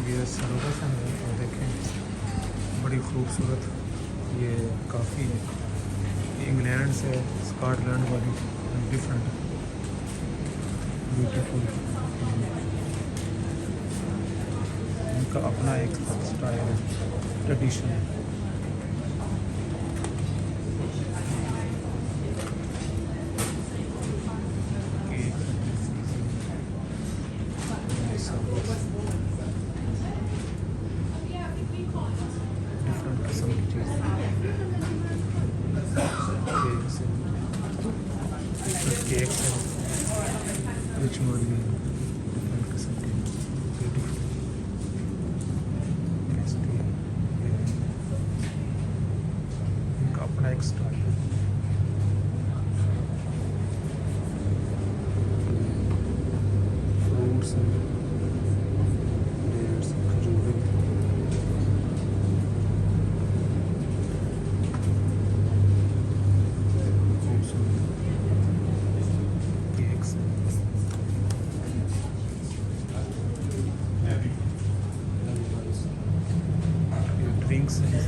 ये सर्विस है और देखें बड़ी खूबसूरत। ये काफ़ी इंग्लैंड से स्कॉटलैंड वाली डिफरेंट ब्यूटीफुल। इनका अपना एक स्टाइल है, ट्रेडिशन है। डिफरेंट किस्म की चीज़ केक्स हैं, रिच मॉडल डिफरेंट किस्म के ब्यूटीफुल पेस्ट्री। इनका अपना एक स्टाइल है। फ्रूट्स हैं, डेट्स, खजूरें, केक्स हैं, ये ड्रिंक्स हैं।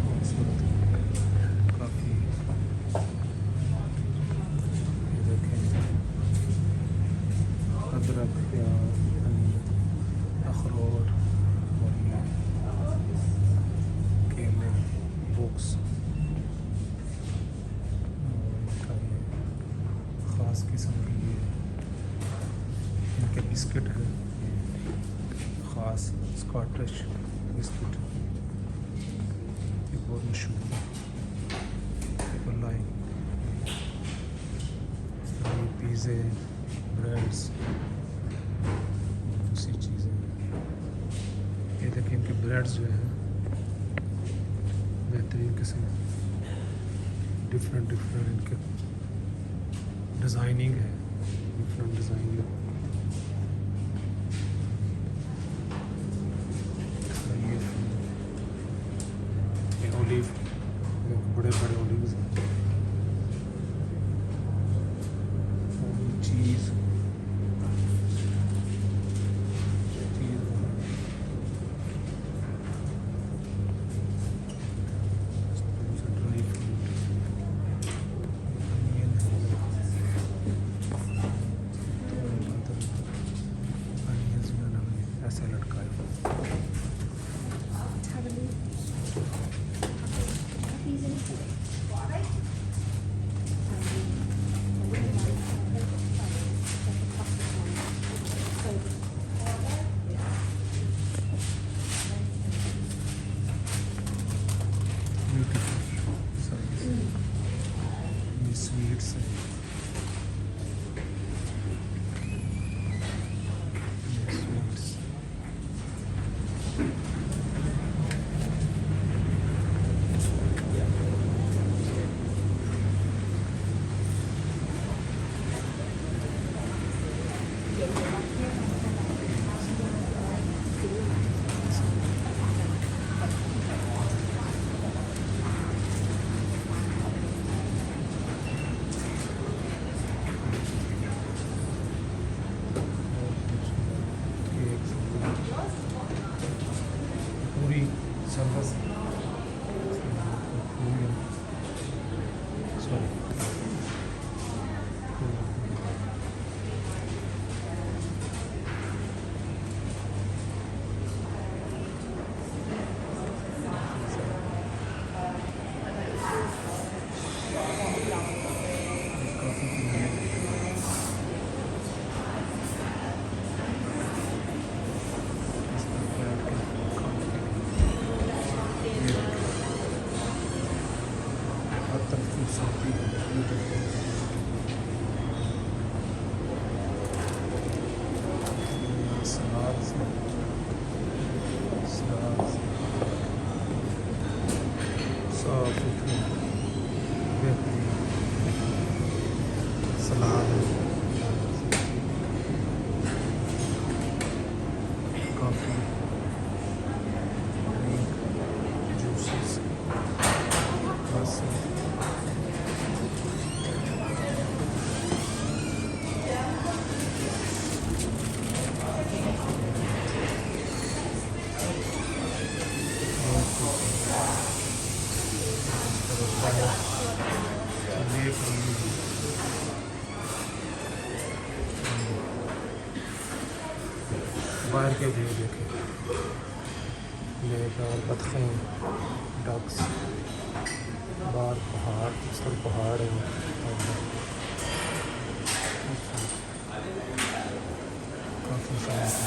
खूबसूरत काफ़ी। ये देखें अदरक, प्याज, अखरोट और ये केले, बुक्स और इनका ये ख़ास किस्म की ये इनके बिस्किट है, ख़ास स्कॉटिश बिस्किट, ये बहुत मशहूर है। पीपल लाइक पिज़्ज़े, ब्रेड्स, दूसरी चीज़ें। ये देखिए इनके ब्रेड्स जो है बेहतरीन किस्म, डिफरेंट इनके डिज़ाइनिंग है, डिफरेंट डिज़ाइनिंग। ये ओलिव, बड़े बड़े ओलिव्स हैं। चीज़ ड्राई फ्रूट, अनियन है, अनियंस में ऐसे लटकाए। ये स्वीट्स हैं, ये स्वीट्स बाहर के व्यू देखें, लेकर बतखें, डक्स, बाहर पहाड़, उस तरफ पहाड़ है। काफ़ी शांत है।